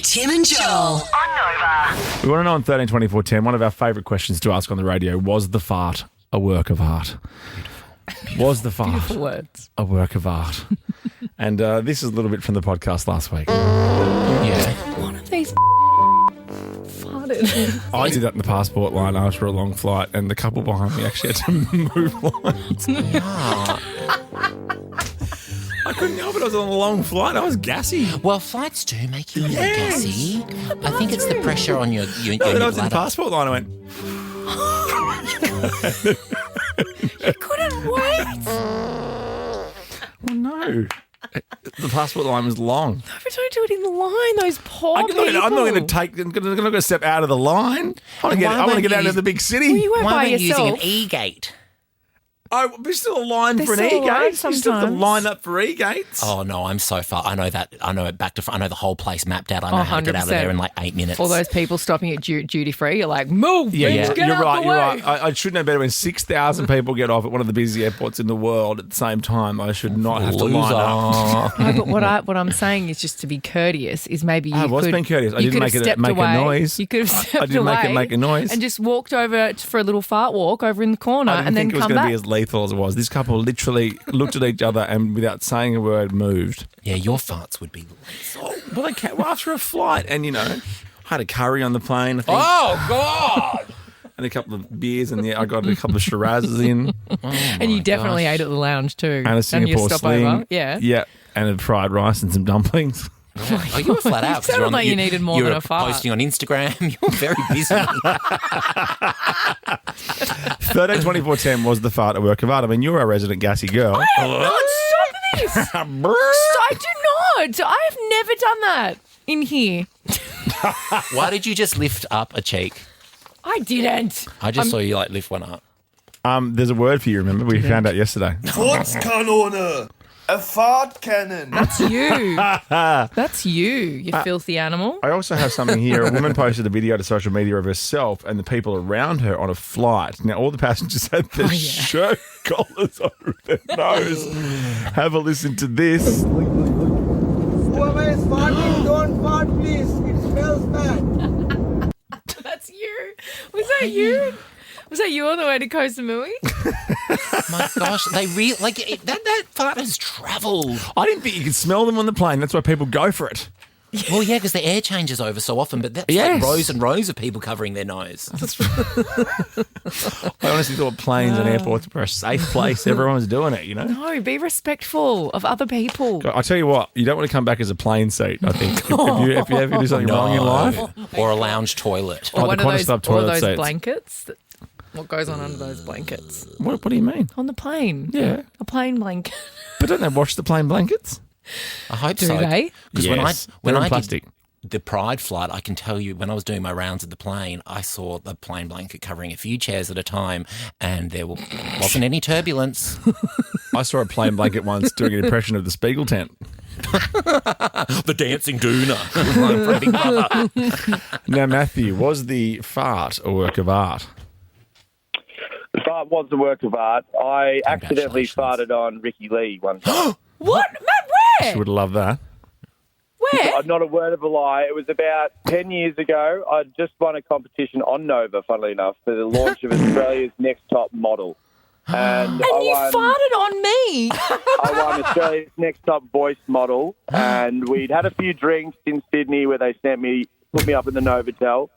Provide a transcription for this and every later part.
Tim and Joel on Nova. We want to know on 13 24 10, one of our favourite questions to ask on the radio, was the fart a work of art? Was the fart Beautiful words. a work of art? And this is a little bit from the podcast last week. Yeah. One of these farted. I did that in the passport line after a long flight, and the couple behind me actually had to move lines. I couldn't help it. I was on a long flight. I was gassy. Well, flights do make you really gassy. I think it's the pressure on your No, but I was in the passport line. I went, You couldn't wait. oh no. The passport line was long. No, but don't do it in the line. Those poor I'm people. not going to step out of the line. I want to get out of the big city. Well, you weren't Why by weren't you using yourself. an e-gate? There's still a line There's for an still a line e-gate. You still have to sometimes. line up for e-gates. Oh, no, I'm so far. I know that. I know it back to front. I know the whole place mapped out. I know how to get out of 100%. there in like 8 minutes. All those people stopping at duty free, you're like, move, Yeah, bitch, get you're out right. the You're way. right. I should know better. When 6,000 people get off at one of the busy airports in the world at the same time, I should not have to line up. No, but what I'm saying is just to be courteous. Is maybe you I was could, being courteous. I you didn't could make have it stepped make away. a noise. You could have stepped I didn't make it away make a noise. and just walked over for a little fart walk over in the corner, I didn't and then think it was come going to back. be as lethal as it was. This couple literally looked at each other and without saying a word moved. Yeah, your farts would be lethal. Well, after a flight, and I had a curry on the plane. I think, Oh, God! and a couple of beers, and I got a couple of Shirazes in, And you definitely ate at the lounge too. and a Singapore your stopover. sling. Yeah. yeah, and a fried rice and some dumplings. Oh, you were flat out. 'cause sounded you're on like you needed more you than were a fart. posting on Instagram. You were very busy. 13 24 10 was the fart a work of art. I mean, you're a resident gassy girl. No, stop this. I do not. I have never done that in here. Why did you just lift up a cheek? I didn't. I just saw you lift one up. There's a word for you, remember? We found out yesterday. Furzkanone. A fart cannon. That's you. That's you filthy animal. I also have something here. A woman posted a video to social media of herself and the people around her on a flight. Now, all the passengers had their shirt collars over their nose. Have a listen to this. Whoever is farting, don't fart, please. It smells bad. That's you. Was that you? Was that you on the way to Koh Samui? My gosh, they really that fart has travelled. I didn't think you could smell them on the plane. That's why people go for it. Well, yeah, because the air changes over so often, but that's Yes. like rows and rows of people covering their nose. I honestly thought planes and airports were a safe place. Everyone was doing it, No, be respectful of other people. I tell you what, you don't want to come back as a plane seat, I think. If you ever do something wrong in life. Or a lounge toilet. Oh, the one of Qantas those, Club or toilet those seats. blankets. What goes on under those blankets? What do you mean? On the plane. Yeah. A plane blanket. But don't they wash the plane blankets? I hope Do so. they? Because Yes, when they're in I plastic. did the Pride flight, I can tell you when I was doing my rounds at the plane, I saw the plane blanket covering a few chairs at a time, and there wasn't any turbulence. I saw a plane blanket once doing an impression of the Spiegel tent. The dancing doona from Big Brother. Now, Matthew, was the fart a work of art? The fart was a work of art. I accidentally Congratulations. farted on Ricki-Lee one time. What? Matt, She where? would have loved that. Where? Not a word of a lie. It was about 10 years ago. I just won a competition on Nova, funnily enough, for the launch of Australia's Next Top Model. And And you farted on me. I won Australia's Next Top Voice Model, and we'd had a few drinks in Sydney where they put me up in the Novotel.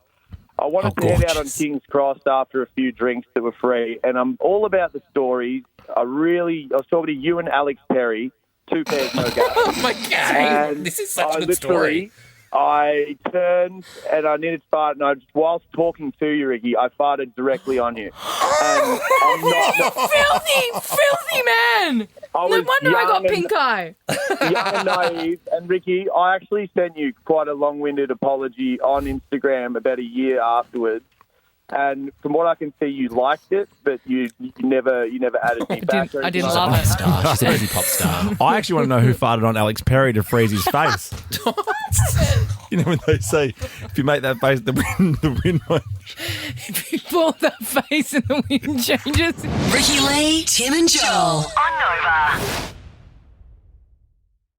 I wanted to head out on gorgeous. King's Cross after a few drinks that were free, and I'm all about the stories. I was talking to you and Alex Perry, two pairs, no gas. Oh my God. And This is such I a good story. I turned and I needed to fart, and whilst talking to you, Ricky, I farted directly on you. And I'm not filthy man. I No was wonder I got young pink eye. young and naive. And Ricky, I actually sent you quite a long-winded apology on Instagram about a year afterwards. And from what I can see, you liked it, but you never added me back. I didn't She's a love pop it. star. She's a busy pop star. I actually want to know who farted on Alex Perry to freeze his face. You know when they say, if you make that face, the wind won't. Pull that face and the wind changes. Ricki-Lee, Tim and Joel on Nova.